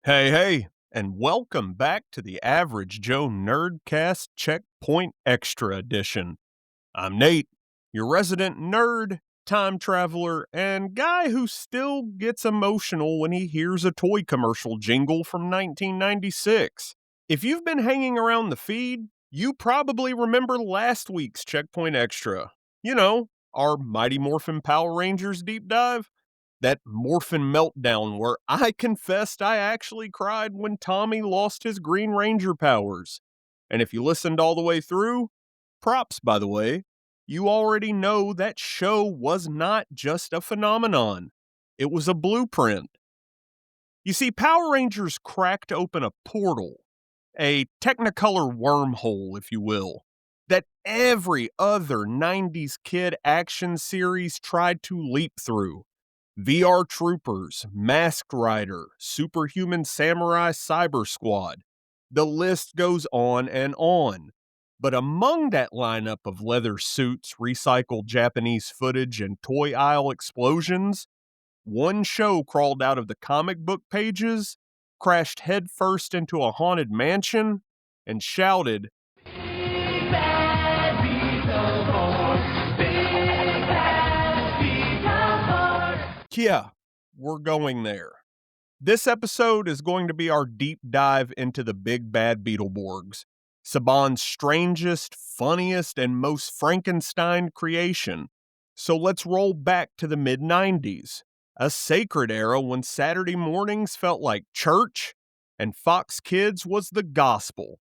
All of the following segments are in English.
Hey, and welcome back to the Average Joe Nerdcast Checkpoint Extra Edition. I'm Nate, your resident nerd, time traveler, and guy who still gets emotional when he hears a toy commercial jingle from 1996. If you've been hanging around the feed, you probably remember last week's Checkpoint Extra. You know, our Mighty Morphin Power Rangers deep dive. That Morphin meltdown where I confessed I actually cried when Tommy lost his Green Ranger powers. And if you listened all the way through, props, by the way, you already know that show was not just a phenomenon. It was a blueprint. You see, Power Rangers cracked open a portal, a Technicolor wormhole, if you will, that every other 90s kid action series tried to leap through. VR Troopers, Masked Rider, Superhuman Samurai Cyber Squad. The list goes on and on. But among that lineup of leather suits, recycled Japanese footage, and toy aisle explosions, one show crawled out of the comic book pages, crashed headfirst into a haunted mansion, and shouted, "Big Bad Beetleborgs! Big Bad Beetleborgs!" Yeah, we're going there. This episode is going to be our deep dive into the Big Bad Beetleborgs, Saban's strangest, funniest, and most Frankenstein creation. So let's roll back to the mid-90s, a sacred era when Saturday mornings felt like church and Fox Kids was the gospel.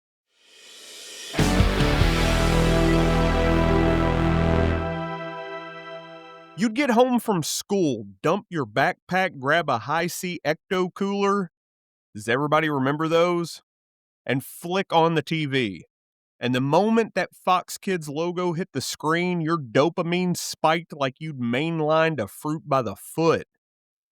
You'd get home from school, dump your backpack, grab a high-C ecto cooler. Does everybody remember those? And flick on the TV. And the moment that Fox Kids logo hit the screen, your dopamine spiked like you'd mainlined a fruit by the foot.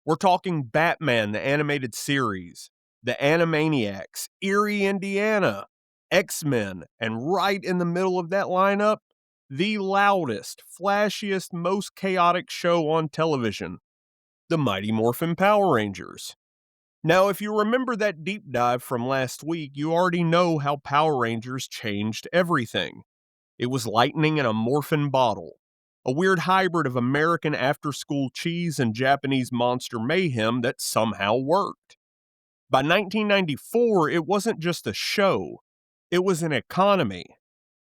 We're talking Batman, the animated series, the Animaniacs, Erie, Indiana, X-Men, and right in the middle of that lineup, the loudest, flashiest, most chaotic show on television, the Mighty Morphin Power Rangers. Now, if you remember that deep dive from last week, you already know how Power Rangers changed everything. It was lightning in a morphin bottle, a weird hybrid of American after-school cheese and Japanese monster mayhem that somehow worked. By 1994, it wasn't just a show, it was an economy.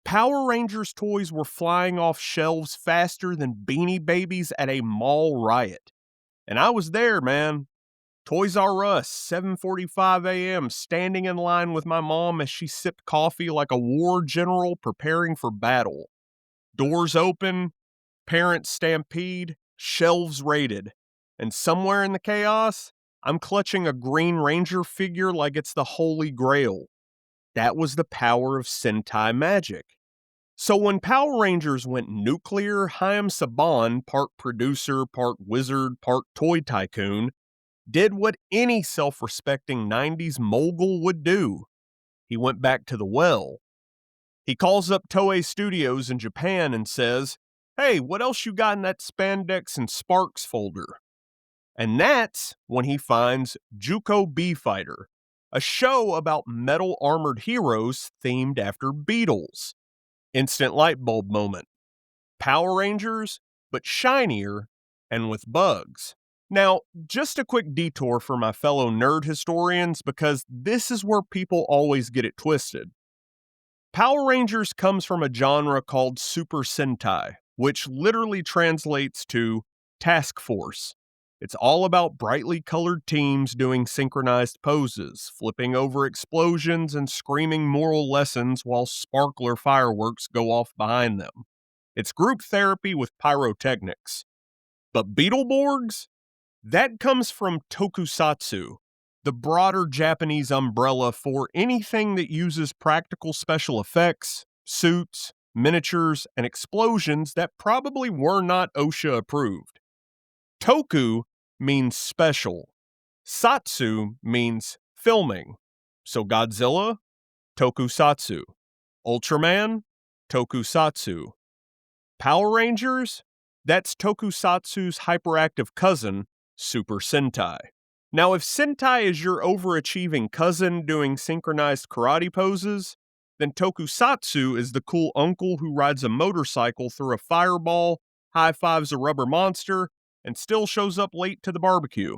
Power Rangers toys were flying off shelves faster than Beanie Babies at a mall riot. And I was there, man. Toys R Us, 7:45 a.m., standing in line with my mom as she sipped coffee like a war general preparing for battle. Doors open, parents stampede, shelves raided. And somewhere in the chaos, I'm clutching a Green Ranger figure like it's the Holy Grail. That was the power of Sentai magic. So when Power Rangers went nuclear, Chaim Saban, part producer, part wizard, part toy tycoon, did what any self-respecting 90s mogul would do. He went back to the well. He calls up Toei Studios in Japan and says, "Hey, what else you got in that spandex and sparks folder?" And that's when he finds Juko B-Fighter, a show about metal armored heroes themed after Beatles. Instant light bulb moment. Power Rangers, but shinier and with bugs. Now, just a quick detour for my fellow nerd historians because this is where people always get it twisted. Power Rangers comes from a genre called Super Sentai, which literally translates to task force. It's all about brightly colored teams doing synchronized poses, flipping over explosions, and screaming moral lessons while sparkler fireworks go off behind them. It's group therapy with pyrotechnics. But Beetleborgs? That comes from Tokusatsu, the broader Japanese umbrella for anything that uses practical special effects, suits, miniatures, and explosions that probably were not OSHA approved. Toku means special. Satsu means filming. So Godzilla, Tokusatsu. Ultraman, Tokusatsu. Power Rangers, that's Tokusatsu's hyperactive cousin, Super Sentai. Now, if Sentai is your overachieving cousin doing synchronized karate poses, then Tokusatsu is the cool uncle who rides a motorcycle through a fireball, high fives a rubber monster, and still shows up late to the barbecue.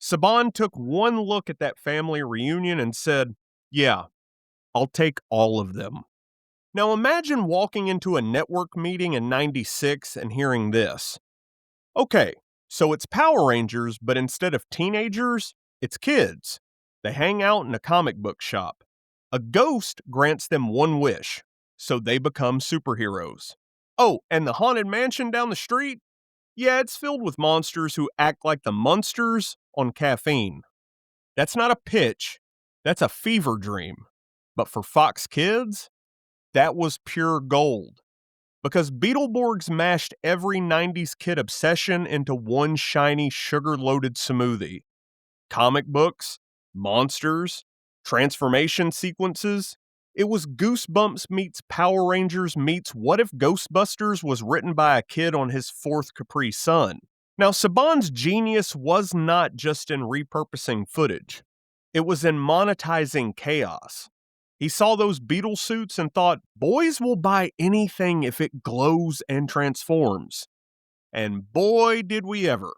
Saban took one look at that family reunion and said, "Yeah, I'll take all of them." Now imagine walking into a network meeting in '96 and hearing this. Okay, so it's Power Rangers, but instead of teenagers, it's kids. They hang out in a comic book shop. A ghost grants them one wish, so they become superheroes. Oh, and the haunted mansion down the street? Yeah, it's filled with monsters who act like the Munsters on caffeine. That's not a pitch, that's a fever dream. But for Fox Kids, that was pure gold. Because Beetleborgs mashed every '90s kid obsession into one shiny, sugar-loaded smoothie. Comic books, monsters, transformation sequences. It was Goosebumps meets Power Rangers meets What If Ghostbusters was written by a kid on his fourth Capri Sun. Now, Saban's genius was not just in repurposing footage. It was in monetizing chaos. He saw those Beetle suits and thought, boys will buy anything if it glows and transforms. And boy, did we ever.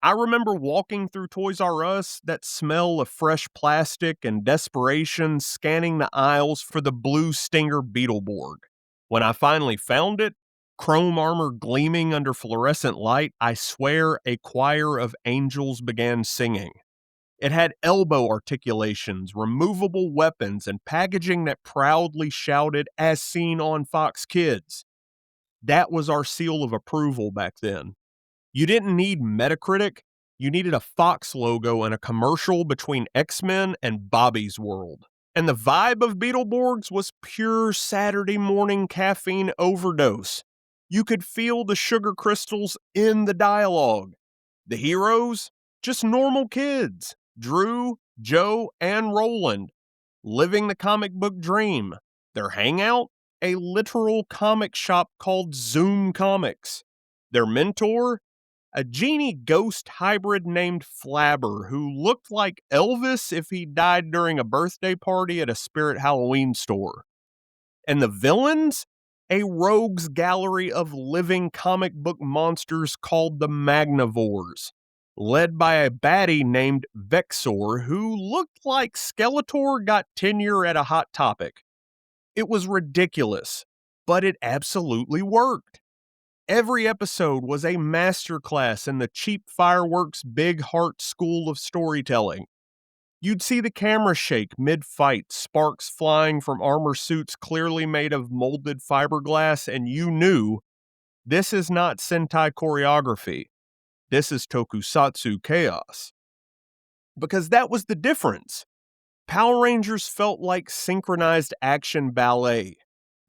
I remember walking through Toys R Us, that smell of fresh plastic and desperation scanning the aisles for the blue Stinger Beetleborg. When I finally found it, chrome armor gleaming under fluorescent light, I swear a choir of angels began singing. It had elbow articulations, removable weapons, and packaging that proudly shouted, "As seen on Fox Kids." That was our seal of approval back then. You didn't need Metacritic, you needed a Fox logo and a commercial between X-Men and Bobby's World. And the vibe of Beetleborgs was pure Saturday morning caffeine overdose. You could feel the sugar crystals in the dialogue. The heroes? Just normal kids. Drew, Joe, and Roland, living the comic book dream. Their hangout? A literal comic shop called Zoom Comics. Their mentor? A genie ghost hybrid named Flabber who looked like Elvis if he died during a birthday party at a Spirit Halloween store. And the villains? A rogues gallery of living comic book monsters called the Magnavores, led by a baddie named Vexor who looked like Skeletor got tenure at a Hot Topic. It was ridiculous, but it absolutely worked. Every episode was a masterclass in the cheap fireworks big heart school of storytelling. You'd see the camera shake mid-fight, sparks flying from armor suits clearly made of molded fiberglass, and you knew, this is not Sentai choreography. This is Tokusatsu chaos. Because that was the difference. Power Rangers felt like synchronized action ballet.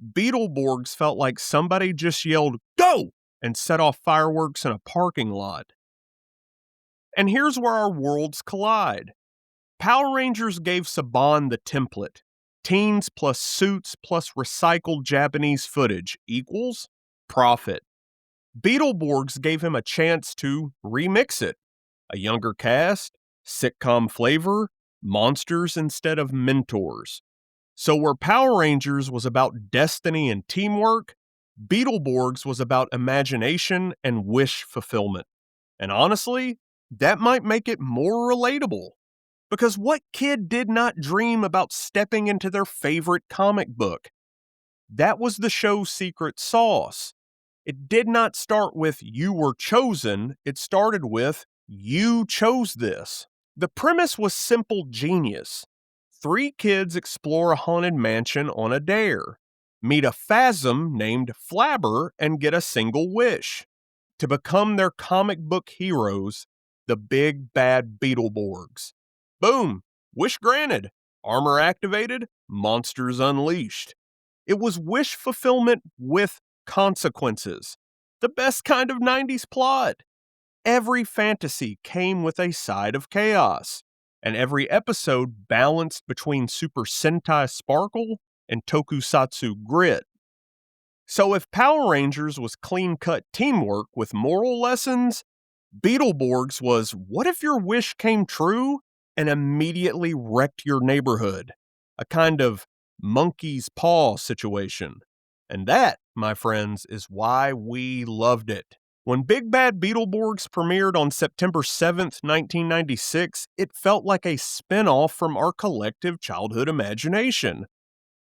Beetleborgs felt like somebody just yelled, "Go!" and set off fireworks in a parking lot. And here's where our worlds collide. Power Rangers gave Saban the template. Teens plus suits plus recycled Japanese footage equals profit. Beetleborgs gave him a chance to remix it. A younger cast, sitcom flavor, monsters instead of mentors. So where Power Rangers was about destiny and teamwork, Beetleborgs was about imagination and wish fulfillment. And honestly, that might make it more relatable. Because what kid did not dream about stepping into their favorite comic book? That was the show's secret sauce. It did not start with "you were chosen," it started with "you chose this." The premise was simple genius. 3 kids explore a haunted mansion on a dare, meet a phasm named Flabber, and get a single wish to become their comic book heroes, the Big Bad Beetleborgs. Boom! Wish granted. Armor activated. Monsters unleashed. It was wish fulfillment with consequences. The best kind of '90s plot. Every fantasy came with a side of chaos, and every episode balanced between Super Sentai sparkle and Tokusatsu grit. So if Power Rangers was clean-cut teamwork with moral lessons, Beetleborgs was what if your wish came true and immediately wrecked your neighborhood? A kind of monkey's paw situation. And that, my friends, is why we loved it. When Big Bad Beetleborgs premiered on September 7th, 1996, it felt like a spin-off from our collective childhood imagination.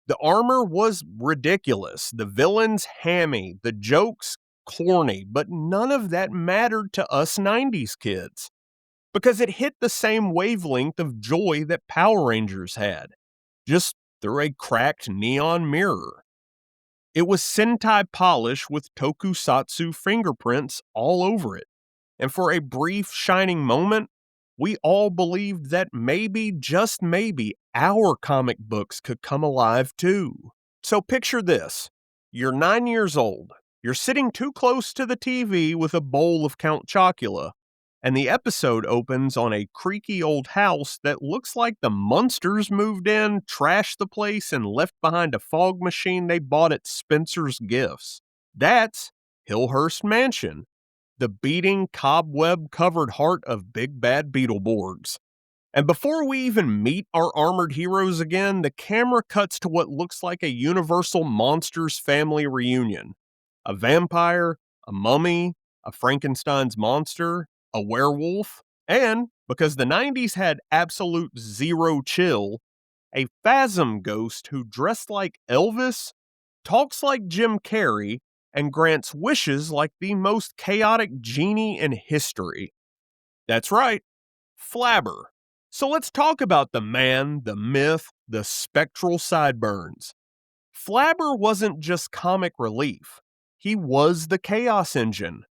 The armor was ridiculous, the villains hammy, the jokes corny, but none of that mattered to us 90s kids because it hit the same wavelength of joy that Power Rangers had, just through a cracked neon mirror. It was Sentai polish with Tokusatsu fingerprints all over it, and for a brief shining moment, we all believed that maybe, just maybe, our comic books could come alive too. So picture this. You're 9 years old. You're sitting too close to the TV with a bowl of Count Chocula, and the episode opens on a creaky old house that looks like the Munsters moved in, trashed the place, and left behind a fog machine they bought at Spencer's Gifts. That's Hillhurst Mansion, the beating, cobweb-covered heart of Big Bad Beetleborgs. And before we even meet our armored heroes again, the camera cuts to what looks like a Universal Monsters family reunion. A vampire, a mummy, a Frankenstein's monster, a werewolf, and, because the 90s had absolute zero chill, a Phasm ghost who dressed like Elvis, talks like Jim Carrey, and grants wishes like the most chaotic genie in history. That's right, Flabber. So let's talk about the man, the myth, the spectral sideburns. Flabber wasn't just comic relief. He was the chaos engine.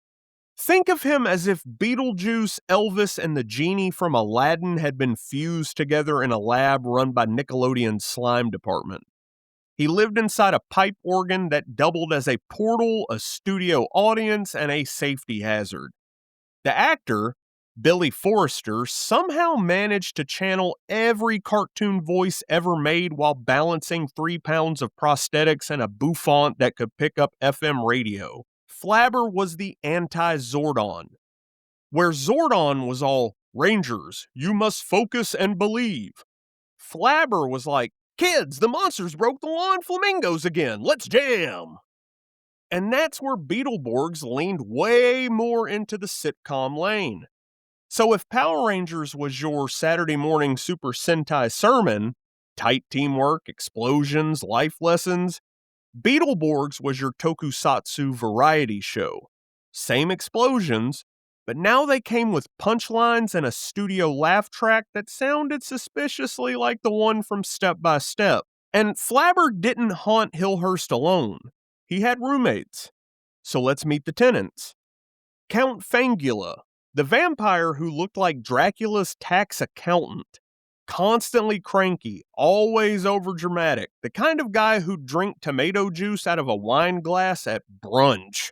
Think of him as if Beetlejuice, Elvis, and the genie from Aladdin had been fused together in a lab run by Nickelodeon's slime department. He lived inside a pipe organ that doubled as a portal, a studio audience, and a safety hazard. The actor, Billy Forrester, somehow managed to channel every cartoon voice ever made while balancing 3 pounds of prosthetics and a bouffant that could pick up FM radio. Flabber was the anti-Zordon, where Zordon was all, Rangers, you must focus and believe. Flabber was like, kids, the monsters broke the lawn flamingos again, let's jam! And that's where Beetleborgs leaned way more into the sitcom lane. So if Power Rangers was your Saturday morning Super Sentai sermon, tight teamwork, explosions, life lessons, Beetleborgs was your tokusatsu variety show. Same explosions, but now they came with punchlines and a studio laugh track that sounded suspiciously like the one from Step by Step. And Flabber didn't haunt Hillhurst alone. He had roommates. So let's meet the tenants. Count Fangula, the vampire who looked like Dracula's tax accountant. Constantly cranky, always overdramatic, the kind of guy who'd drink tomato juice out of a wine glass at brunch.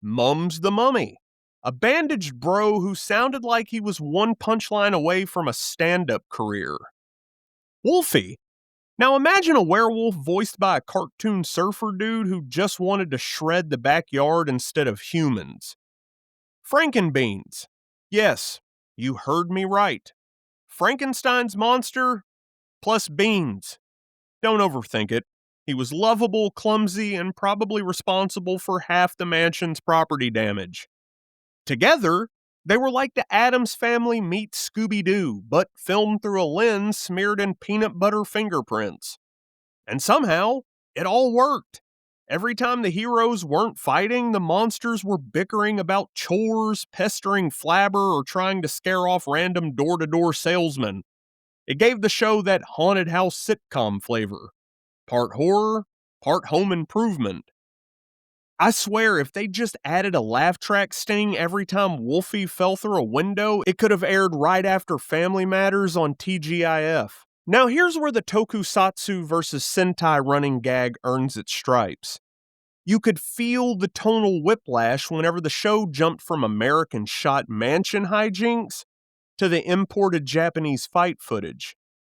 Mums the Mummy, a bandaged bro who sounded like he was one punchline away from a stand-up career. Wolfie. Now imagine a werewolf voiced by a cartoon surfer dude who just wanted to shred the backyard instead of humans. Frankenbeans. Yes, you heard me right. Frankenstein's monster plus beans. Don't overthink it. He was lovable, clumsy, and probably responsible for half the mansion's property damage. Together, they were like the Addams Family meets Scooby-Doo, but filmed through a lens smeared in peanut butter fingerprints. And somehow, it all worked. Every time the heroes weren't fighting, the monsters were bickering about chores, pestering Flabber, or trying to scare off random door-to-door salesmen. It gave the show that haunted house sitcom flavor. Part horror, part home improvement. I swear, if they just added a laugh track sting every time Wolfie fell through a window, it could have aired right after Family Matters on TGIF. Now here's where the Tokusatsu versus Sentai running gag earns its stripes. You could feel the tonal whiplash whenever the show jumped from American-shot mansion hijinks to the imported Japanese fight footage.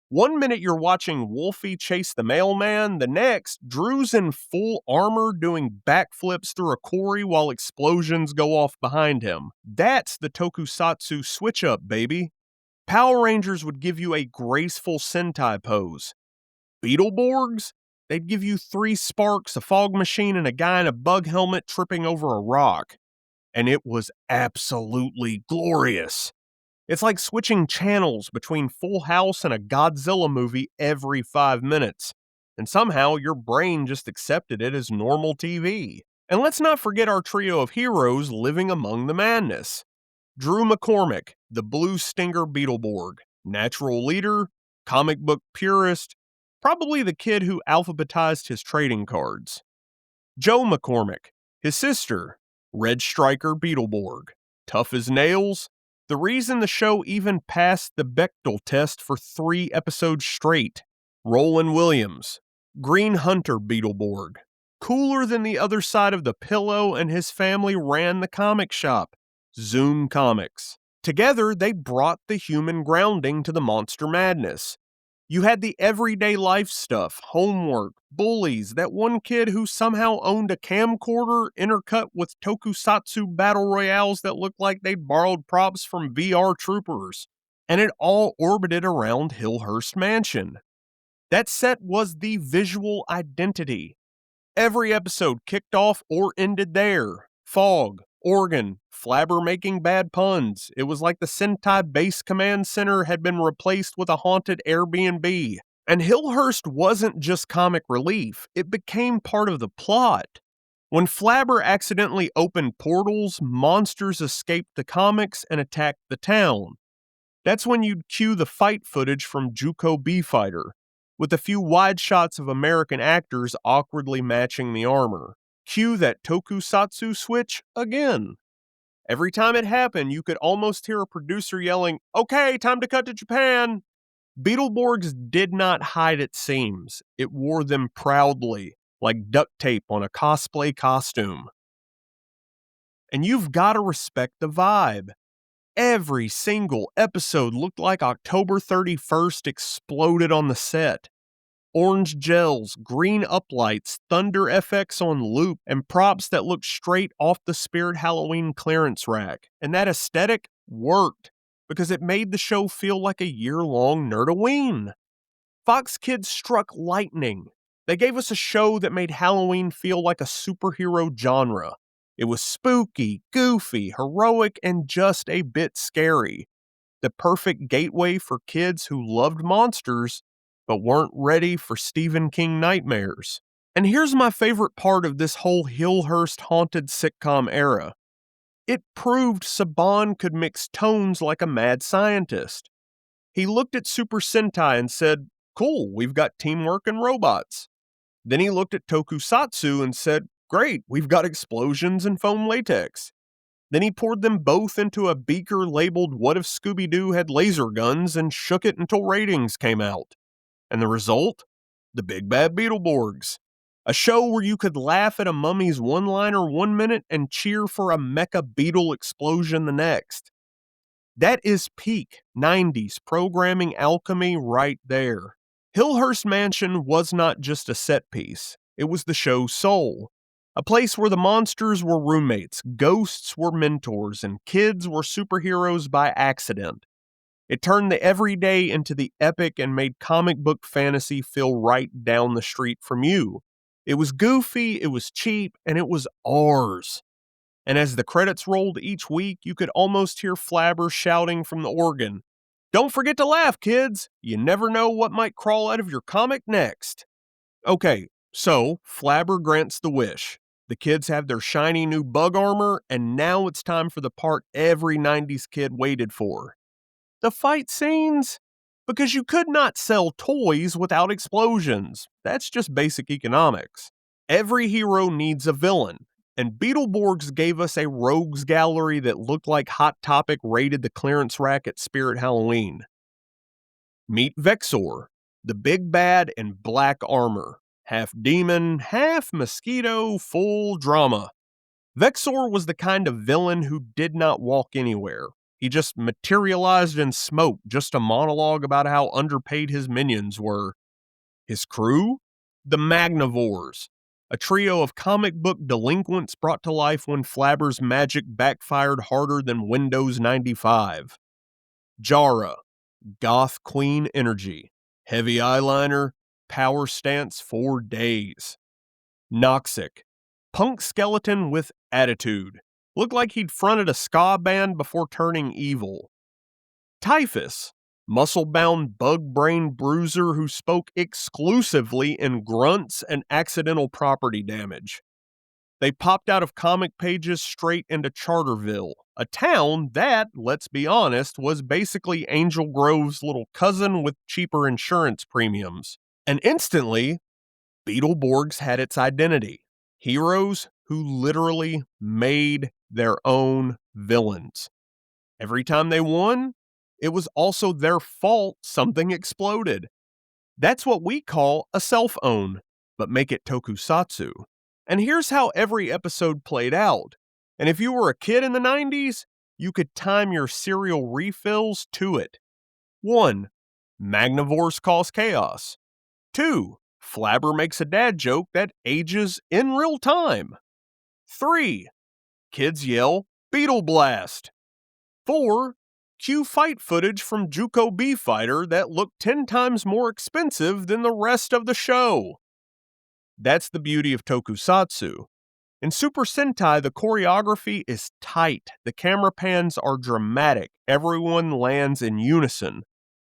One minute you're watching Wolfie chase the mailman, the next, Drew's in full armor doing backflips through a quarry while explosions go off behind him. That's the Tokusatsu switch-up, baby. Power Rangers would give you a graceful Sentai pose. Beetleborgs? They'd give you 3 sparks, a fog machine, and a guy in a bug helmet tripping over a rock. And it was absolutely glorious. It's like switching channels between Full House and a Godzilla movie every 5 minutes. And somehow your brain just accepted it as normal TV. And let's not forget our trio of heroes living among the madness. Drew McCormick, the Blue Stinger Beetleborg, natural leader, comic book purist, probably the kid who alphabetized his trading cards. Joe McCormick, his sister, Red Striker Beetleborg, tough as nails, the reason the show even passed the Bechdel test for 3 episodes straight. Roland Williams, Green Hunter Beetleborg, cooler than the other side of the pillow, and his family ran the comic shop, Zoom Comics. Together, they brought the human grounding to the monster madness. You had the everyday life stuff, homework, bullies, that one kid who somehow owned a camcorder intercut with tokusatsu battle royales that looked like they'd borrowed props from VR troopers. And it all orbited around Hillhurst Mansion. That set was the visual identity. Every episode kicked off or ended there. Fog, organ, Flabber making bad puns. It was like the Sentai Base Command Center had been replaced with a haunted Airbnb. And Hillhurst wasn't just comic relief, it became part of the plot. When Flabber accidentally opened portals, monsters escaped the comics and attacked the town. That's when you'd cue the fight footage from Juco B-Fighter, with a few wide shots of American actors awkwardly matching the armor. Cue that tokusatsu switch again. Every time it happened, you could almost hear a producer yelling, "Okay, time to cut to Japan!" Beetleborgs did not hide its seams. It wore them proudly, like duct tape on a cosplay costume. And you've got to respect the vibe. Every single episode looked like October 31st exploded on the set. Orange gels, green uplights, Thunder FX on loop, and props that looked straight off the Spirit Halloween clearance rack. And that aesthetic worked, because it made the show feel like a year-long Nerdoween. Fox Kids struck lightning. They gave us a show that made Halloween feel like a superhero genre. It was spooky, goofy, heroic, and just a bit scary. The perfect gateway for kids who loved monsters but weren't ready for Stephen King nightmares. And here's my favorite part of this whole Hillhurst haunted sitcom era. It proved Saban could mix tones like a mad scientist. He looked at Super Sentai and said, "Cool, we've got teamwork and robots." Then he looked at Tokusatsu and said, "Great, we've got explosions and foam latex." Then he poured them both into a beaker labeled "What if Scooby-Doo had laser guns" and shook it until ratings came out. And the result? The Big Bad Beetleborgs. A show where you could laugh at a mummy's one-liner 1 minute and cheer for a mecha beetle explosion the next. That is peak 90s programming alchemy right there. Hillhurst Mansion was not just a set piece. It was the show's soul. A place where the monsters were roommates, ghosts were mentors, and kids were superheroes by accident. It turned the everyday into the epic and made comic book fantasy feel right down the street from you. It was goofy, it was cheap, and it was ours. And as the credits rolled each week, you could almost hear Flabber shouting from the organ, "Don't forget to laugh, kids! You never know what might crawl out of your comic next." Okay, so Flabber grants the wish. The kids have their shiny new bug armor, and now it's time for the part every 90s kid waited for. The fight scenes? Because you could not sell toys without explosions. That's just basic economics. Every hero needs a villain, and Beetleborgs gave us a rogues gallery that looked like Hot Topic raided the clearance rack at Spirit Halloween. Meet Vexor, the big bad in black armor. Half demon, half mosquito, full drama. Vexor was the kind of villain who did not walk anywhere. He just materialized in smoke, just a monologue about how underpaid his minions were. His crew? The Magnavores, a trio of comic book delinquents brought to life when Flabber's magic backfired harder than Windows 95. Jara, goth queen energy, heavy eyeliner, power stance for days. Noxic, punk skeleton with attitude. Looked like he'd fronted a ska band before turning evil. Typhus, muscle-bound bug-brain bruiser who spoke exclusively in grunts and accidental property damage. They popped out of comic pages straight into Charterville, a town that, let's be honest, was basically Angel Grove's little cousin with cheaper insurance premiums. And instantly, Beetleborgs had its identity. Heroes who literally made their own villains. Every time they won, it was also their fault something exploded. That's what we call a self-own, but make it tokusatsu. And here's how every episode played out. And if you were a kid in the 90s, you could time your cereal refills to it. 1. Magnavores cause chaos. 2. Flabber makes a dad joke that ages in real time. 3. Kids yell, Beetle Blast. 4. Cue fight footage from Juco B Fighter that looked 10 times more expensive than the rest of the show. That's the beauty of tokusatsu. In Super Sentai, the choreography is tight. The camera pans are dramatic. Everyone lands in unison.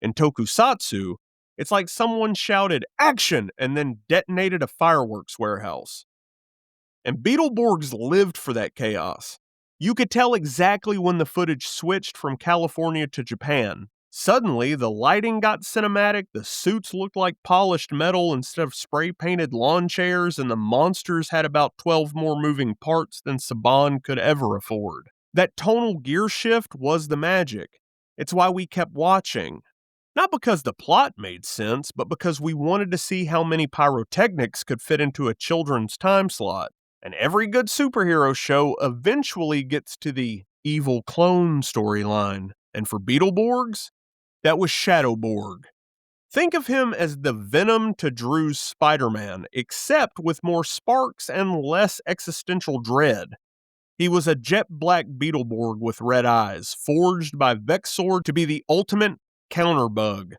In tokusatsu, it's like someone shouted, "Action!" and then detonated a fireworks warehouse. And Beetleborgs lived for that chaos. You could tell exactly when the footage switched from California to Japan. Suddenly, the lighting got cinematic, the suits looked like polished metal instead of spray-painted lawn chairs, and the monsters had about 12 more moving parts than Saban could ever afford. That tonal gear shift was the magic. It's why we kept watching. Not because the plot made sense, but because we wanted to see how many pyrotechnics could fit into a children's time slot. And every good superhero show eventually gets to the evil clone storyline. And for Beetleborgs, that was Shadowborg. Think of him as the Venom to Drew's Spider-Man, except with more sparks and less existential dread. He was a jet black Beetleborg with red eyes, forged by Vexor to be the ultimate counterbug.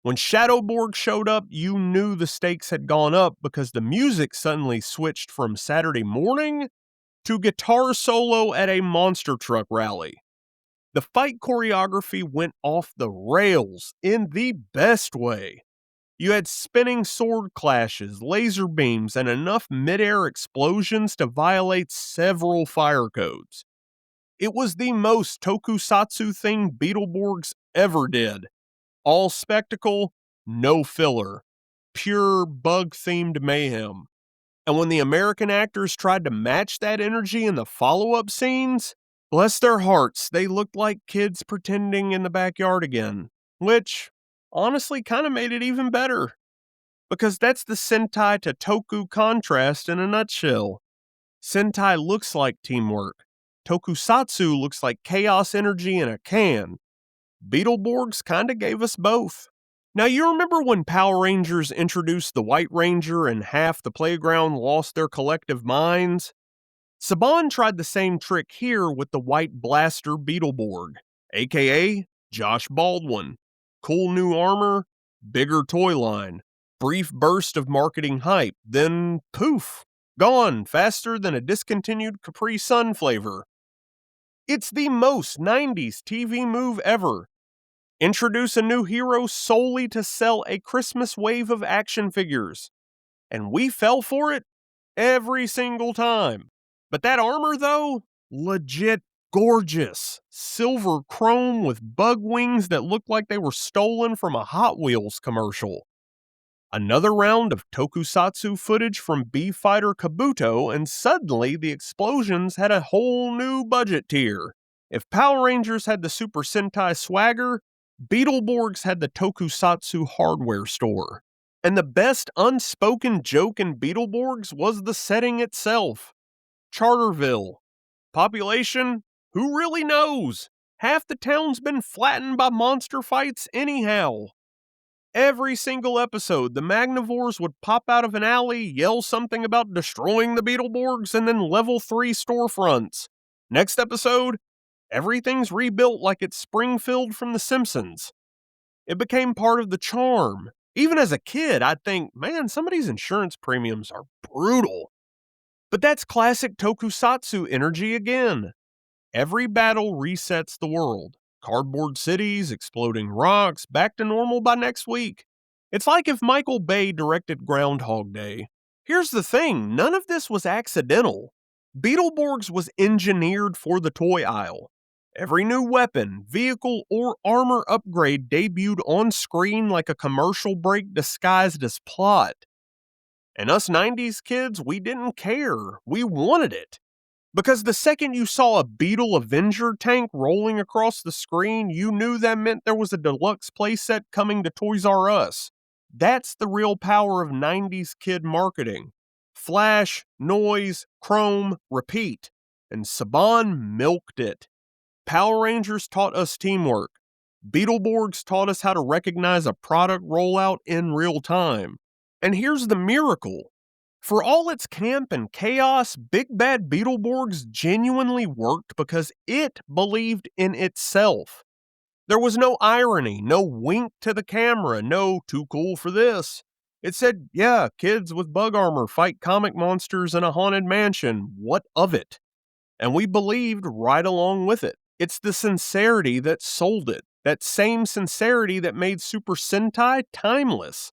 When Shadowborg showed up, you knew the stakes had gone up because the music suddenly switched from Saturday morning to guitar solo at a monster truck rally. The fight choreography went off the rails in the best way. You had spinning sword clashes, laser beams, and enough mid-air explosions to violate several fire codes. It was the most tokusatsu thing Beetleborgs ever did. All spectacle, no filler. Pure bug-themed mayhem. And when the American actors tried to match that energy in the follow-up scenes, bless their hearts, they looked like kids pretending in the backyard again. Which, honestly, kind of made it even better. Because that's the Sentai to Toku contrast in a nutshell. Sentai looks like teamwork. Tokusatsu looks like chaos energy in a can. Beetleborgs kinda gave us both. Now, you remember when Power Rangers introduced the White Ranger and half the playground lost their collective minds? Saban tried the same trick here with the White Blaster Beetleborg, aka Josh Baldwin. Cool new armor, bigger toy line, brief burst of marketing hype, then poof, gone faster than a discontinued Capri Sun flavor. It's the most 90s TV move ever. Introduce a new hero solely to sell a Christmas wave of action figures. And we fell for it every single time. But that armor, though, legit gorgeous. Silver chrome with bug wings that looked like they were stolen from a Hot Wheels commercial. Another round of tokusatsu footage from B-Fighter Kabuto, and suddenly the explosions had a whole new budget tier. If Power Rangers had the Super Sentai swagger, Beetleborgs had the tokusatsu hardware store. And the best unspoken joke in Beetleborgs was the setting itself. Charterville. Population? Who really knows? Half the town's been flattened by monster fights anyhow. Every single episode, the Magnavores would pop out of an alley, yell something about destroying the Beetleborgs, and then level 3 storefronts. Next episode, everything's rebuilt like it's Springfield from The Simpsons. It became part of the charm. Even as a kid, I'd think, man, some of these insurance premiums are brutal. But that's classic tokusatsu energy again. Every battle resets the world. Cardboard cities, exploding rocks, back to normal by next week. It's like if Michael Bay directed Groundhog Day. Here's the thing, none of this was accidental. Beetleborgs was engineered for the toy aisle. Every new weapon, vehicle, or armor upgrade debuted on screen like a commercial break disguised as plot. And us 90s kids, we didn't care. We wanted it. Because the second you saw a Beetle Avenger tank rolling across the screen, you knew that meant there was a deluxe playset coming to Toys R Us. That's the real power of 90s kid marketing. Flash, noise, chrome, repeat. And Saban milked it. Power Rangers taught us teamwork. Beetleborgs taught us how to recognize a product rollout in real time. And here's the miracle. For all its camp and chaos, Big Bad Beetleborgs genuinely worked because it believed in itself. There was no irony, no wink to the camera, no too cool for this. It said, yeah, kids with bug armor fight comic monsters in a haunted mansion. What of it? And we believed right along with it. It's the sincerity that sold it. That same sincerity that made Super Sentai timeless.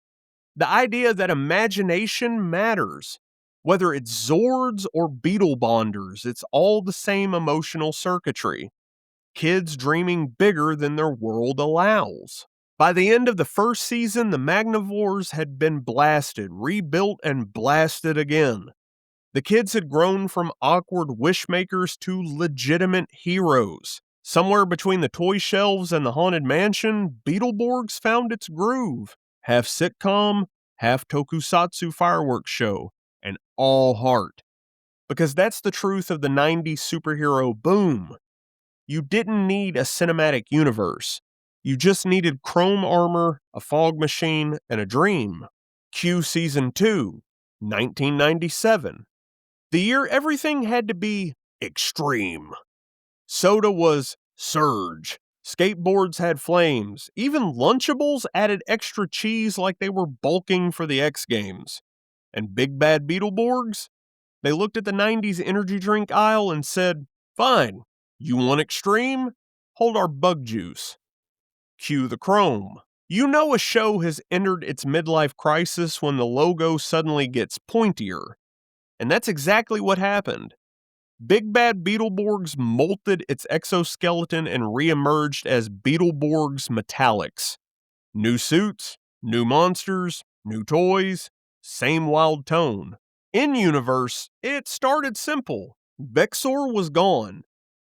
The idea that imagination matters. Whether it's Zords or Beetle Bonders, it's all the same emotional circuitry. Kids dreaming bigger than their world allows. By the end of the first season, the Magnavores had been blasted, rebuilt, and blasted again. The kids had grown from awkward wishmakers to legitimate heroes. Somewhere between the toy shelves and the haunted mansion, Beetleborgs found its groove. Half sitcom, half tokusatsu fireworks show, and all heart. Because that's the truth of the 90s superhero boom. You didn't need a cinematic universe. You just needed chrome armor, a fog machine, and a dream. Cue Season 2, 1997. The year everything had to be extreme. Soda was surge. Skateboards had flames. Even Lunchables added extra cheese like they were bulking for the X Games. And Big Bad Beetleborgs? They looked at the 90s energy drink aisle and said, fine, you want extreme? Hold our bug juice. Cue the chrome. You know a show has entered its midlife crisis when the logo suddenly gets pointier. And that's exactly what happened. Big Bad Beetleborgs molted its exoskeleton and reemerged as Beetleborgs Metallix. New suits, new monsters, new toys, same wild tone. In-universe, it started simple. Vexor was gone.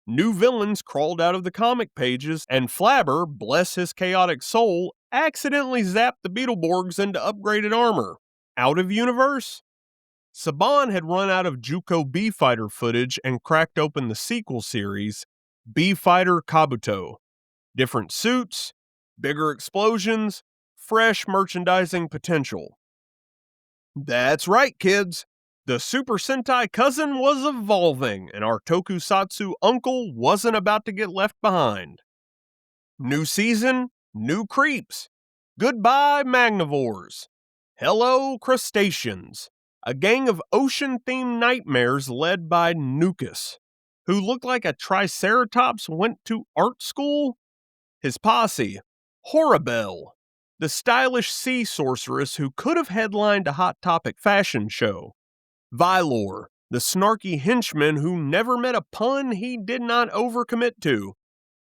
New villains crawled out of the comic pages, and Flabber, bless his chaotic soul, accidentally zapped the Beetleborgs into upgraded armor. Out of universe? Saban had run out of Juco B-Fighter footage and cracked open the sequel series, B-Fighter Kabuto. Different suits, bigger explosions, fresh merchandising potential. That's right, kids. The Super Sentai cousin was evolving, and our Tokusatsu uncle wasn't about to get left behind. New season, new creeps. Goodbye, Magnavores. Hello, Crustaceans. A gang of ocean-themed nightmares led by Nucus, who looked like a triceratops went to art school. His posse, Horribel, the stylish sea sorceress who could have headlined a Hot Topic fashion show. Vylor, the snarky henchman who never met a pun he did not overcommit to.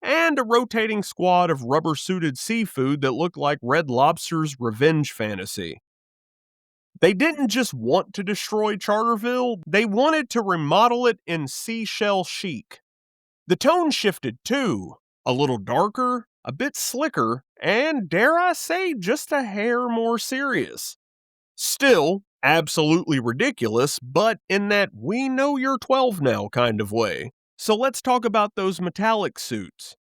And a rotating squad of rubber-suited seafood that looked like Red Lobster's revenge fantasy. They didn't just want to destroy Charterville, they wanted to remodel it in seashell chic. The tone shifted too, a little darker, a bit slicker, and dare I say, just a hair more serious. Still, absolutely ridiculous, but in that we know you're 12 now kind of way. So let's talk about those Metallix suits.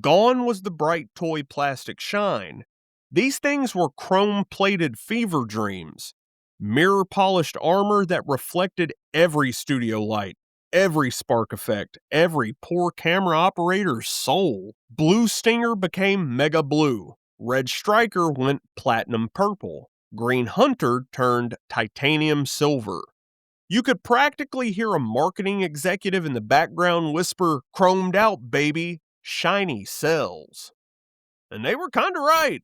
Gone was the bright toy plastic shine. These things were chrome-plated fever dreams, mirror-polished armor that reflected every studio light, every spark effect, every poor camera operator's soul. Blue Stinger became Mega Blue. Red Striker went Platinum Purple. Green Hunter turned Titanium Silver. You could practically hear a marketing executive in the background whisper, "Chromed out, baby, shiny cells." And they were kinda right.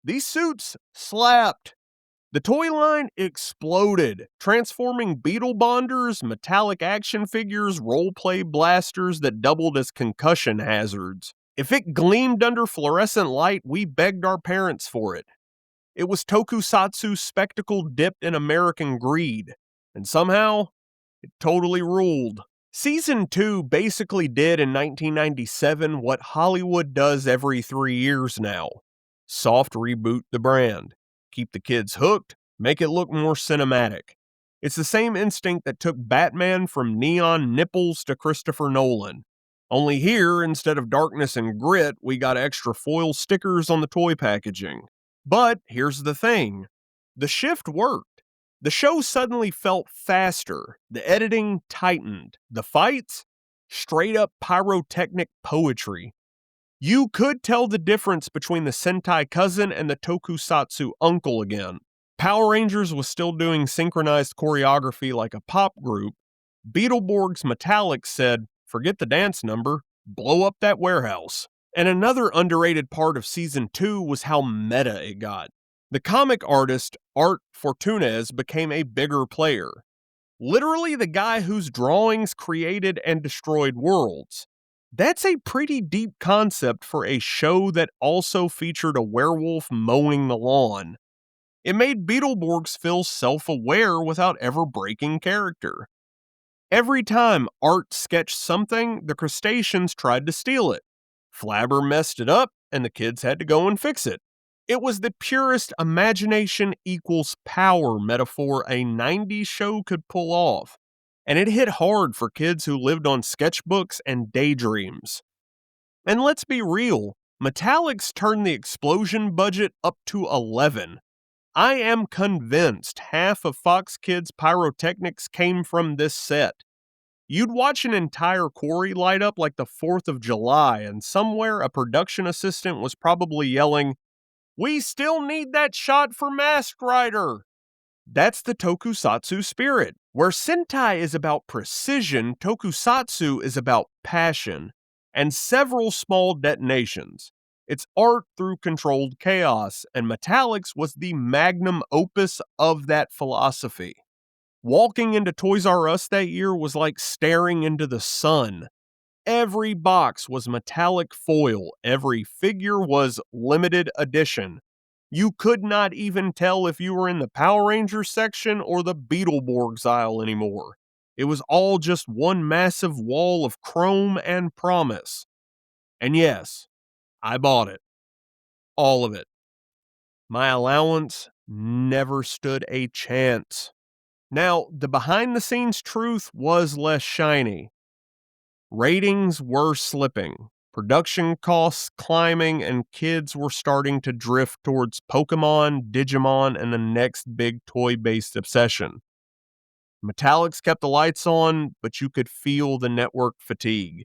These suits slapped. The toy line exploded, transforming Beetle Bonders, metallic action figures, role-play blasters that doubled as concussion hazards. If it gleamed under fluorescent light, we begged our parents for it. It was Tokusatsu's spectacle dipped in American greed, and somehow, it totally ruled. Season 2 basically did in 1997 what Hollywood does every 3 years now. Soft reboot the brand. Keep the kids hooked, make it look more cinematic. It's the same instinct that took Batman from neon nipples to Christopher Nolan. Only here, instead of darkness and grit, we got extra foil stickers on the toy packaging. But here's the thing. The shift worked. The show suddenly felt faster. The editing tightened. The fights? Straight up pyrotechnic poetry. You could tell the difference between the Sentai cousin and the Tokusatsu uncle again. Power Rangers was still doing synchronized choreography like a pop group. Beetleborgs Metallix said, "Forget the dance number, blow up that warehouse." And another underrated part of Season 2 was how meta it got. The comic artist Art Fortunez became a bigger player. Literally the guy whose drawings created and destroyed worlds. That's a pretty deep concept for a show that also featured a werewolf mowing the lawn. It made Beetleborgs feel self-aware without ever breaking character. Every time Art sketched something, the Crustaceans tried to steal it. Flabber messed it up, and the kids had to go and fix it. It was the purest imagination equals power metaphor a 90s show could pull off, and it hit hard for kids who lived on sketchbooks and daydreams. And let's be real, Metallix turned the explosion budget up to 11. I am convinced half of Fox Kids' pyrotechnics came from this set. You'd watch an entire quarry light up like the 4th of July, and somewhere a production assistant was probably yelling, "We still need that shot for Masked Rider!" That's the Tokusatsu spirit. Where Sentai is about precision, Tokusatsu is about passion, and several small detonations. It's art through controlled chaos, and Metallix was the magnum opus of that philosophy. Walking into Toys R Us that year was like staring into the sun. Every box was metallic foil, every figure was limited edition. You could not even tell if you were in the Power Rangers section or the Beetleborgs aisle anymore. It was all just one massive wall of chrome and promise. And yes, I bought it. All of it. My allowance never stood a chance. Now, the behind-the-scenes truth was less shiny. Ratings were slipping, production costs climbing, and kids were starting to drift towards Pokemon, Digimon, and the next big toy-based obsession. Metallix kept the lights on, but you could feel the network fatigue.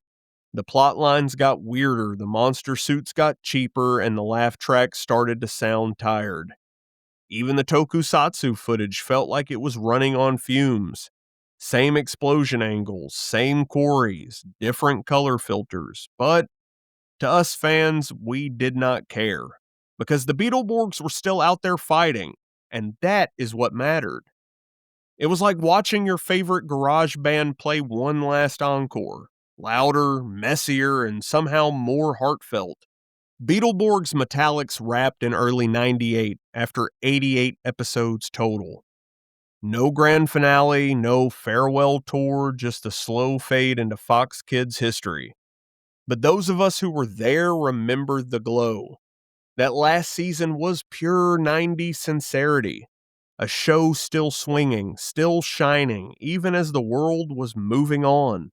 The plot lines got weirder, the monster suits got cheaper, and the laugh tracks started to sound tired. Even the Tokusatsu footage felt like it was running on fumes. Same explosion angles, same quarries, different color filters, but to us fans, we did not care. Because the Beetleborgs were still out there fighting, and that is what mattered. It was like watching your favorite garage band play one last encore. Louder, messier, and somehow more heartfelt. Beetleborgs Metallix wrapped in early 98 after 88 episodes total. No grand finale, no farewell tour, just a slow fade into Fox Kids history. But those of us who were there remembered the glow. That last season was pure 90s sincerity. A show still swinging, still shining, even as the world was moving on.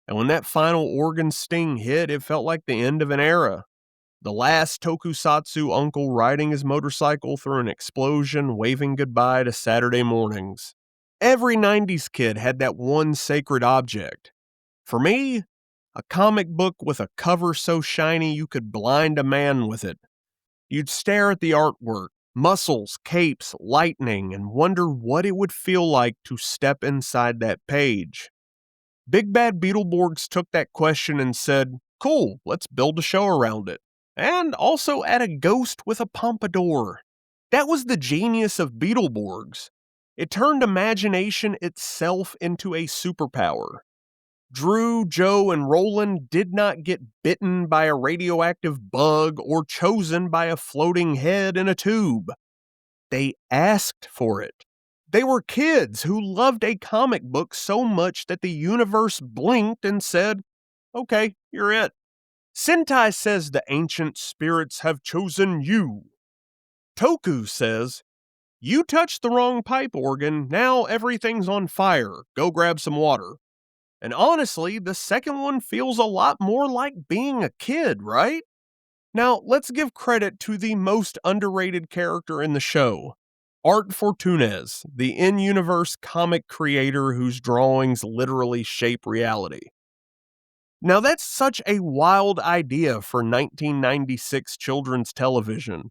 And when that final organ sting hit, it felt like the end of an era. The last tokusatsu uncle riding his motorcycle through an explosion, waving goodbye to Saturday mornings. Every 90s kid had that one sacred object. For me, a comic book with a cover so shiny you could blind a man with it. You'd stare at the artwork, muscles, capes, lightning, and wonder what it would feel like to step inside that page. Big Bad Beetleborgs took that question and said, cool, let's build a show around it. And also add a ghost with a pompadour. That was the genius of Beetleborgs. It turned imagination itself into a superpower. Drew, Joe, and Roland did not get bitten by a radioactive bug or chosen by a floating head in a tube. They asked for it. They were kids who loved a comic book so much that the universe blinked and said, okay, you're it. Sentai says the ancient spirits have chosen you. Toku says, you touched the wrong pipe organ, now everything's on fire, go grab some water. And honestly, the second one feels a lot more like being a kid, right? Now, let's give credit to the most underrated character in the show, Art Fortunes, the in-universe comic creator whose drawings literally shape reality. Now, that's such a wild idea for 1996 children's television.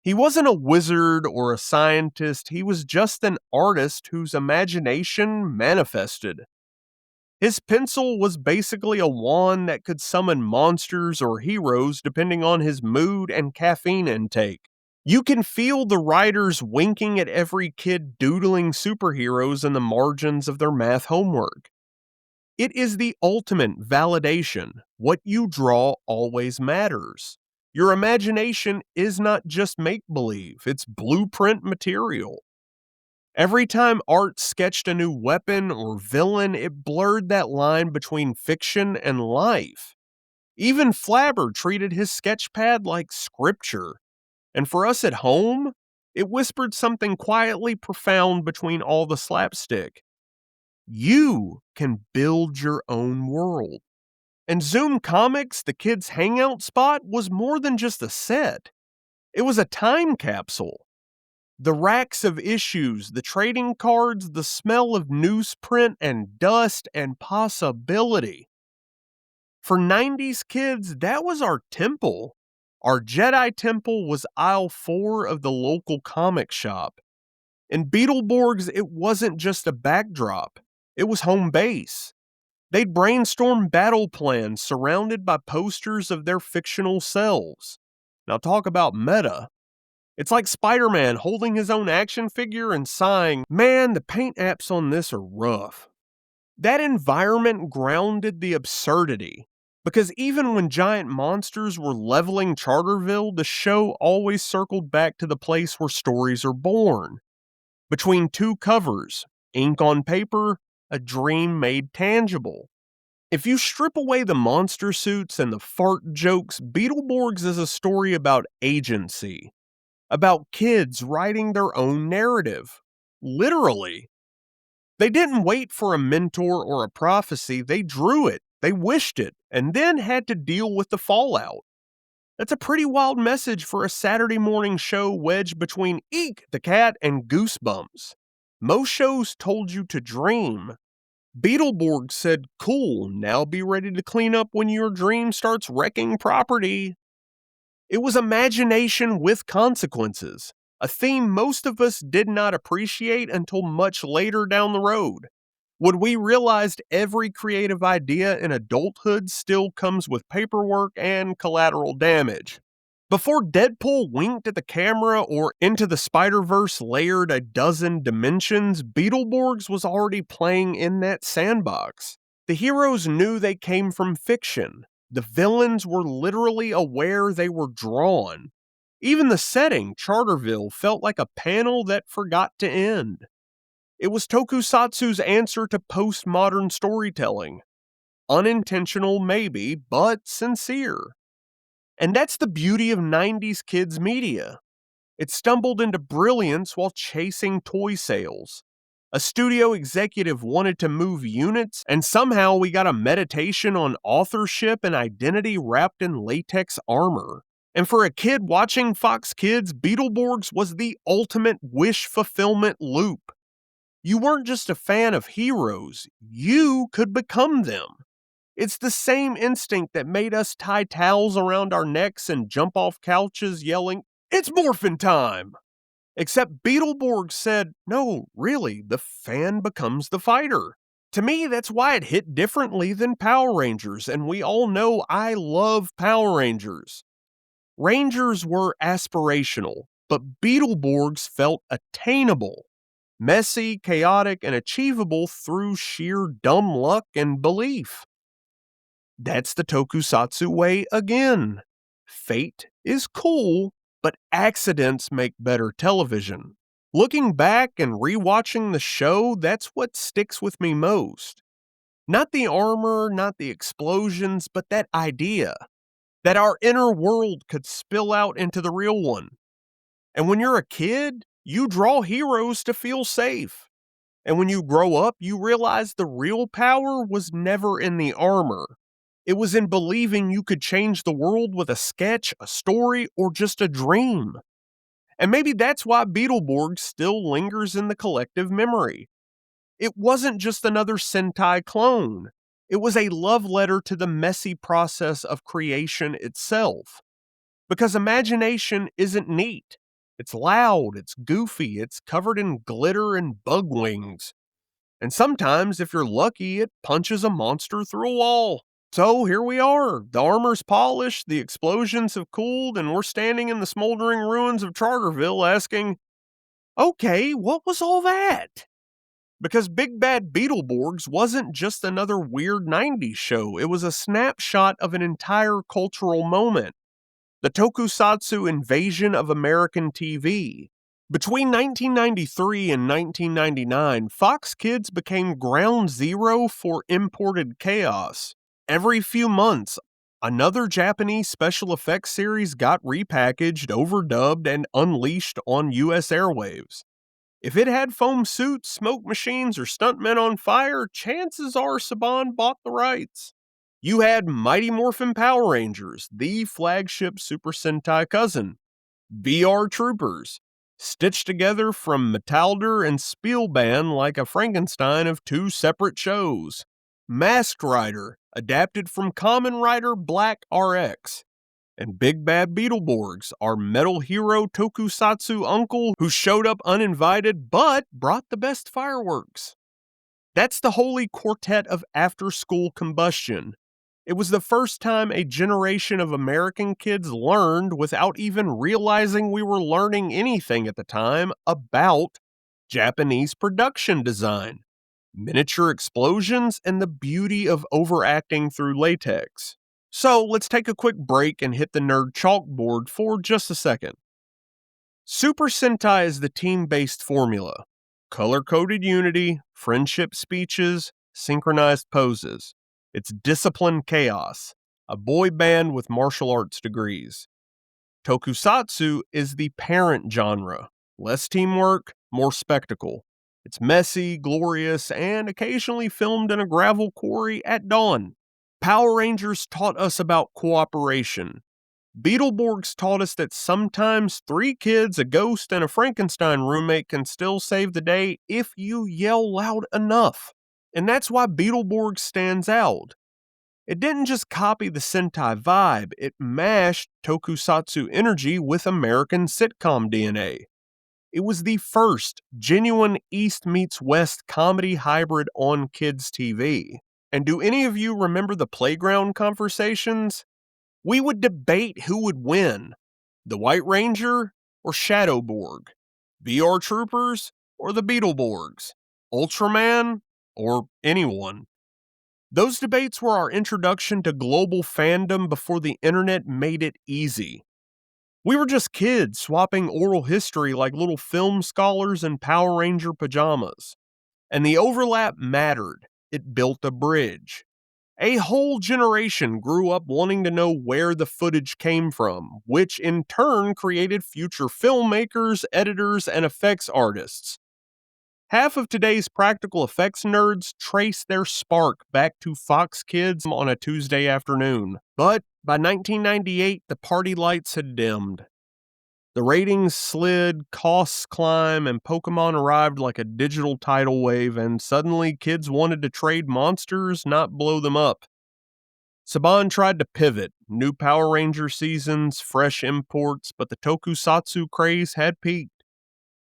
He wasn't a wizard or a scientist, he was just an artist whose imagination manifested. His pencil was basically a wand that could summon monsters or heroes depending on his mood and caffeine intake. You can feel the writers winking at every kid doodling superheroes in the margins of their math homework. It is the ultimate validation. What you draw always matters. Your imagination is not just make-believe, it's blueprint material. Every time Art sketched a new weapon or villain, it blurred that line between fiction and life. Even Flabber treated his sketchpad like scripture. And for us at home, it whispered something quietly profound between all the slapstick. You can build your own world. And Zoom Comics, the kids' hangout spot, was more than just a set. It was a time capsule. The racks of issues, the trading cards, the smell of newsprint and dust and possibility. For 90s kids, that was our temple. Our Jedi temple was aisle 4 of the local comic shop. In Beetleborgs, it wasn't just a backdrop. It was home base. They'd brainstorm battle plans surrounded by posters of their fictional selves. Now talk about meta. It's like Spider-Man holding his own action figure and sighing, man, the paint apps on this are rough. That environment grounded the absurdity, because even when giant monsters were leveling Charterville, the show always circled back to the place where stories are born. Between two covers, ink on paper, a dream made tangible. If you strip away the monster suits and the fart jokes, Beetleborgs is a story about agency. About kids writing their own narrative. Literally. They didn't wait for a mentor or a prophecy, they drew it, they wished it, and then had to deal with the fallout. That's a pretty wild message for a Saturday morning show wedged between Eek the Cat and Goosebumps. Most shows told you to dream. Beetleborg said, cool, now be ready to clean up when your dream starts wrecking property. It was imagination with consequences, a theme most of us did not appreciate until much later down the road, when we realized every creative idea in adulthood still comes with paperwork and collateral damage. Before Deadpool winked at the camera or Into the Spider-Verse layered a dozen dimensions, Beetleborgs was already playing in that sandbox. The heroes knew they came from fiction. The villains were literally aware they were drawn. Even the setting, Charterville, felt like a panel that forgot to end. It was Tokusatsu's answer to postmodern storytelling. Unintentional, maybe, but sincere. And that's the beauty of 90s kids media. It stumbled into brilliance while chasing toy sales. A studio executive wanted to move units, and somehow we got a meditation on authorship and identity wrapped in latex armor. And for a kid watching Fox Kids, Beetleborgs was the ultimate wish fulfillment loop. You weren't just a fan of heroes, you could become them. It's the same instinct that made us tie towels around our necks and jump off couches yelling, "It's morphin' time!" Except Beetleborg said, no, really, the fan becomes the fighter. To me, that's why it hit differently than Power Rangers, and we all know I love Power Rangers. Rangers were aspirational, but Beetleborgs felt attainable. Messy, chaotic, and achievable through sheer dumb luck and belief. That's the Tokusatsu way again. Fate is cool, but accidents make better television. Looking back and rewatching the show, that's what sticks with me most. Not the armor, not the explosions, but that idea that our inner world could spill out into the real one. And when you're a kid, you draw heroes to feel safe. And when you grow up, you realize the real power was never in the armor. It was in believing you could change the world with a sketch, a story, or just a dream. And maybe that's why Beetleborg still lingers in the collective memory. It wasn't just another Sentai clone. It was a love letter to the messy process of creation itself. Because imagination isn't neat. It's loud, it's goofy, it's covered in glitter and bug wings. And sometimes, if you're lucky, it punches a monster through a wall. So here we are. The armor's polished, the explosions have cooled, and we're standing in the smoldering ruins of Charterville asking, okay, what was all that? Because Big Bad Beetleborgs wasn't just another weird 90s show, it was a snapshot of an entire cultural moment. The Tokusatsu invasion of American TV. Between 1993 and 1999, Fox Kids became ground zero for imported chaos. Every few months, another Japanese special effects series got repackaged, overdubbed, and unleashed on US airwaves. If it had foam suits, smoke machines, or stuntmen on fire, chances are Saban bought the rights. You had Mighty Morphin Power Rangers, the flagship Super Sentai cousin, VR Troopers, stitched together from Metallix and Spielban like a Frankenstein of two separate shows. Masked Rider, adapted from Kamen Rider Black RX. And Big Bad Beetleborgs, our metal hero tokusatsu uncle who showed up uninvited but brought the best fireworks. That's the holy quartet of after-school combustion. It was the first time a generation of American kids learned, without even realizing we were learning anything at the time, about Japanese production design, miniature explosions, and the beauty of overacting through latex. So let's take a quick break and hit the nerd chalkboard for just a second. Super Sentai is the team-based formula. Color-coded unity, friendship speeches, synchronized poses. It's disciplined chaos, a boy band with martial arts degrees. Tokusatsu is the parent genre. Less teamwork, more spectacle. It's messy, glorious, and occasionally filmed in a gravel quarry at dawn. Power Rangers taught us about cooperation. Beetleborgs taught us that sometimes 3 kids, a ghost, and a Frankenstein roommate can still save the day if you yell loud enough. And that's why Beetleborgs stands out. It didn't just copy the Sentai vibe, it mashed tokusatsu energy with American sitcom DNA. It was the first genuine East meets West comedy hybrid on kids' TV. And do any of you remember the playground conversations? We would debate who would win, the White Ranger or Shadowborg, VR Troopers or the Beetleborgs, Ultraman or anyone. Those debates were our introduction to global fandom before the internet made it easy. We were just kids swapping oral history like little film scholars in Power Ranger pajamas. And the overlap mattered. It built a bridge. A whole generation grew up wanting to know where the footage came from, which in turn created future filmmakers, editors, and effects artists. Half of today's practical effects nerds trace their spark back to Fox Kids on a Tuesday afternoon. But by 1998, the party lights had dimmed. The ratings slid, costs climbed, and Pokemon arrived like a digital tidal wave, and suddenly kids wanted to trade monsters, not blow them up. Saban tried to pivot, new Power Ranger seasons, fresh imports, but the tokusatsu craze had peaked.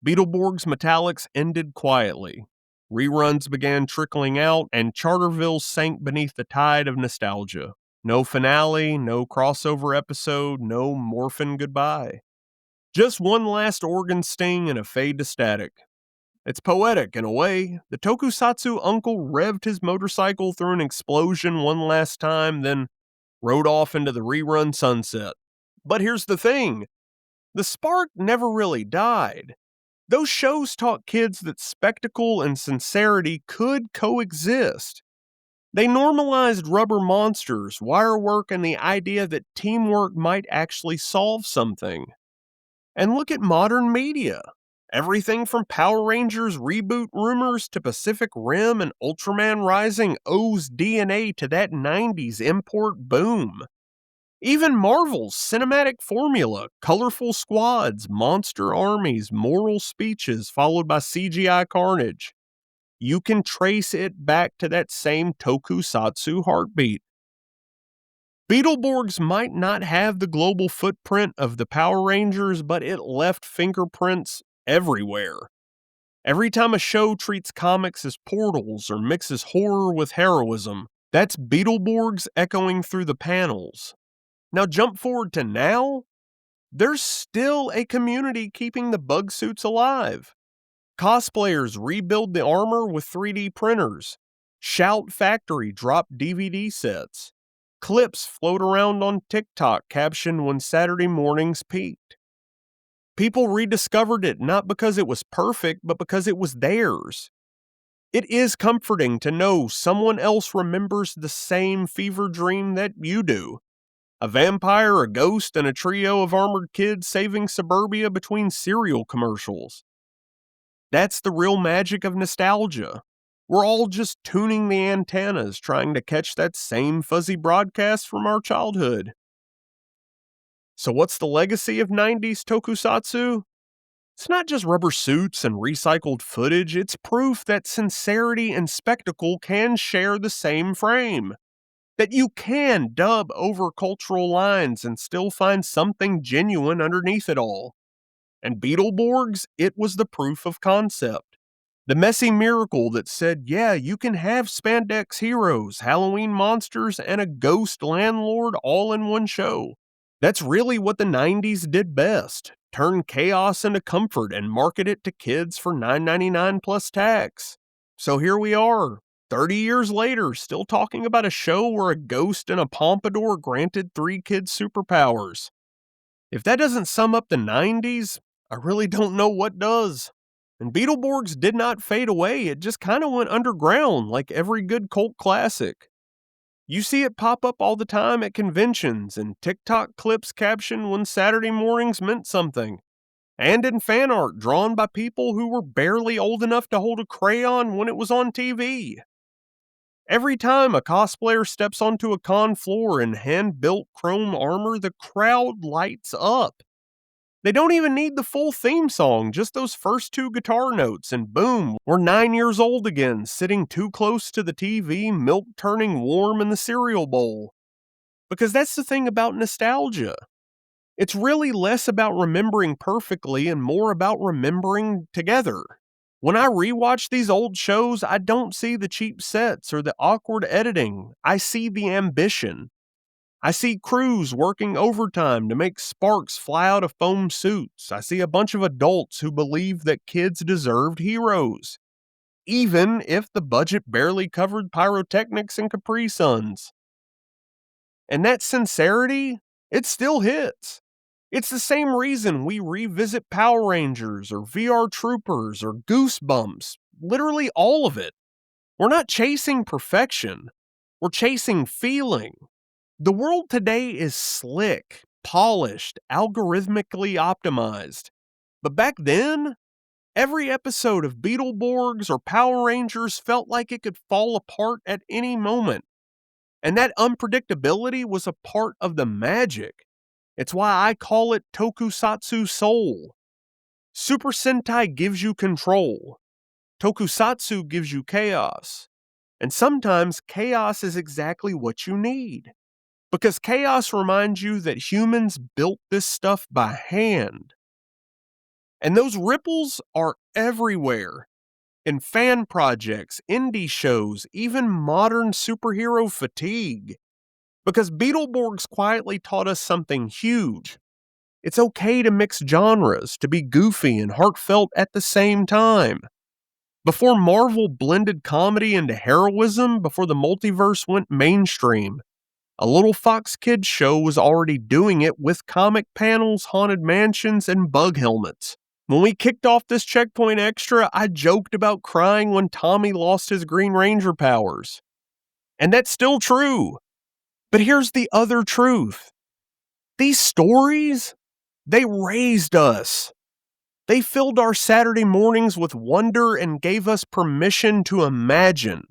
Beetleborgs Metallix ended quietly. Reruns began trickling out, and Charterville sank beneath the tide of nostalgia. No finale, no crossover episode, no Morphin goodbye. Just one last organ sting and a fade to static. It's poetic in a way. The tokusatsu uncle revved his motorcycle through an explosion one last time, then rode off into the rerun sunset. But here's the thing. The spark never really died. Those shows taught kids that spectacle and sincerity could coexist. They normalized rubber monsters, wire work, and the idea that teamwork might actually solve something. And look at modern media. Everything from Power Rangers reboot rumors to Pacific Rim and Ultraman Rising owes DNA to that 90s import boom. Even Marvel's cinematic formula, colorful squads, monster armies, moral speeches followed by CGI carnage. You can trace it back to that same tokusatsu heartbeat. Beetleborgs might not have the global footprint of the Power Rangers, but it left fingerprints everywhere. Every time a show treats comics as portals or mixes horror with heroism, that's Beetleborgs echoing through the panels. Now jump forward to now, there's still a community keeping the bug suits alive. Cosplayers rebuild the armor with 3D printers. Shout Factory drop DVD sets. Clips float around on TikTok captioned when Saturday mornings peaked. People rediscovered it not because it was perfect, but because it was theirs. It is comforting to know someone else remembers the same fever dream that you do. A vampire, a ghost, and a trio of armored kids saving suburbia between cereal commercials. That's the real magic of nostalgia. We're all just tuning the antennas, trying to catch that same fuzzy broadcast from our childhood. So what's the legacy of 90s tokusatsu? It's not just rubber suits and recycled footage, it's proof that sincerity and spectacle can share the same frame. That you can dub over cultural lines and still find something genuine underneath it all. And Beetleborgs, it was the proof of concept. The messy miracle that said, yeah, you can have spandex heroes, Halloween monsters, and a ghost landlord all in one show. That's really what the 90s did best. Turn chaos into comfort and market it to kids for $9.99 plus tax. So here we are, 30 years later, still talking about a show where a ghost and a pompadour granted 3 kids superpowers. If that doesn't sum up the 90s, I really don't know what does. And Beetleborgs did not fade away, it just kind of went underground like every good cult classic. You see it pop up all the time at conventions and TikTok clips captioned when Saturday mornings meant something. And in fan art drawn by people who were barely old enough to hold a crayon when it was on TV. Every time a cosplayer steps onto a con floor in hand-built chrome armor, the crowd lights up. They don't even need the full theme song, just those first 2 guitar notes, and boom, we're 9 years old again, sitting too close to the TV, milk turning warm in the cereal bowl. Because that's the thing about nostalgia. It's really less about remembering perfectly and more about remembering together. When I rewatch these old shows, I don't see the cheap sets or the awkward editing. I see the ambition. I see crews working overtime to make sparks fly out of foam suits. I see a bunch of adults who believe that kids deserved heroes, even if the budget barely covered pyrotechnics and Capri Suns. And that sincerity, it still hits. It's the same reason we revisit Power Rangers or VR Troopers or Goosebumps, literally all of it. We're not chasing perfection, we're chasing feeling. The world today is slick, polished, algorithmically optimized. But back then, Every episode of Beetleborgs or Power Rangers felt like it could fall apart at any moment. And that unpredictability was a part of the magic. It's why I call it Tokusatsu Soul. Super Sentai gives you control. Tokusatsu gives you chaos. And sometimes chaos is exactly what you need. Because chaos reminds you that humans built this stuff by hand. And those ripples are everywhere. In fan projects, indie shows, even modern superhero fatigue. Because Beetleborgs quietly taught us something huge. It's okay to mix genres, to be goofy and heartfelt at the same time. Before Marvel blended comedy into heroism, before the multiverse went mainstream, a little Fox Kids show was already doing it with comic panels, haunted mansions, and bug helmets. When we kicked off this Checkpoint Extra, I joked about crying when Tommy lost his Green Ranger powers. And that's still true. But here's the other truth. These stories, they raised us. They filled our Saturday mornings with wonder and gave us permission to imagine.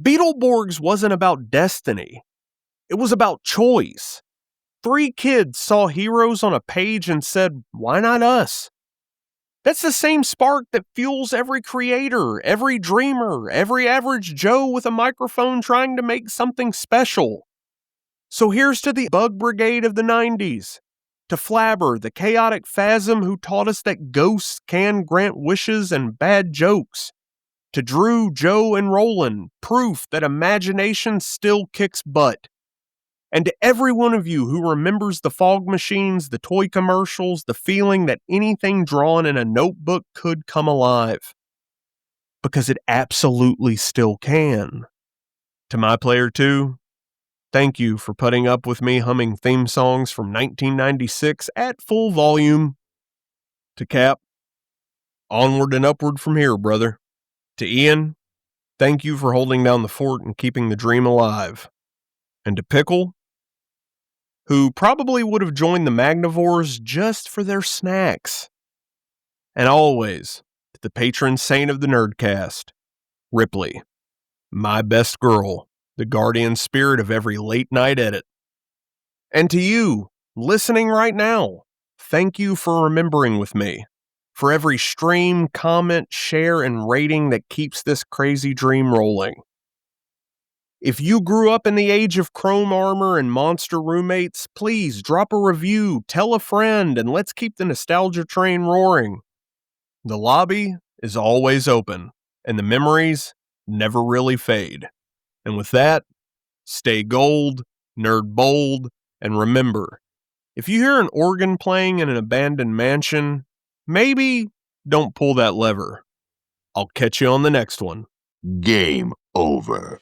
Beetleborgs wasn't about destiny. It was about choice. 3 kids saw heroes on a page and said, why not us? That's the same spark that fuels every creator, every dreamer, every average Joe with a microphone trying to make something special. So here's to the Bug Brigade of the 90s, to Flabber, the chaotic phasm who taught us that ghosts can grant wishes and bad jokes, to Drew, Joe, and Roland, proof that imagination still kicks butt. And to every one of you who remembers the fog machines, the toy commercials, the feeling that anything drawn in a notebook could come alive. Because it absolutely still can. To my player 2, thank you for putting up with me humming theme songs from 1996 at full volume. To Cap, onward and upward from here, brother. To Ian, thank you for holding down the fort and keeping the dream alive. And to Pickle, who probably would have joined the Magnavores just for their snacks. And always, to the patron saint of the Nerdcast, Ripley, my best girl, the guardian spirit of every late night edit. And to you, listening right now, thank you for remembering with me, for every stream, comment, share, and rating that keeps this crazy dream rolling. If you grew up in the age of chrome armor and monster roommates, please drop a review, tell a friend, and let's keep the nostalgia train roaring. The lobby is always open, and the memories never really fade. And with that, stay gold, nerd bold, and remember, if you hear an organ playing in an abandoned mansion, maybe don't pull that lever. I'll catch you on the next one. Game over.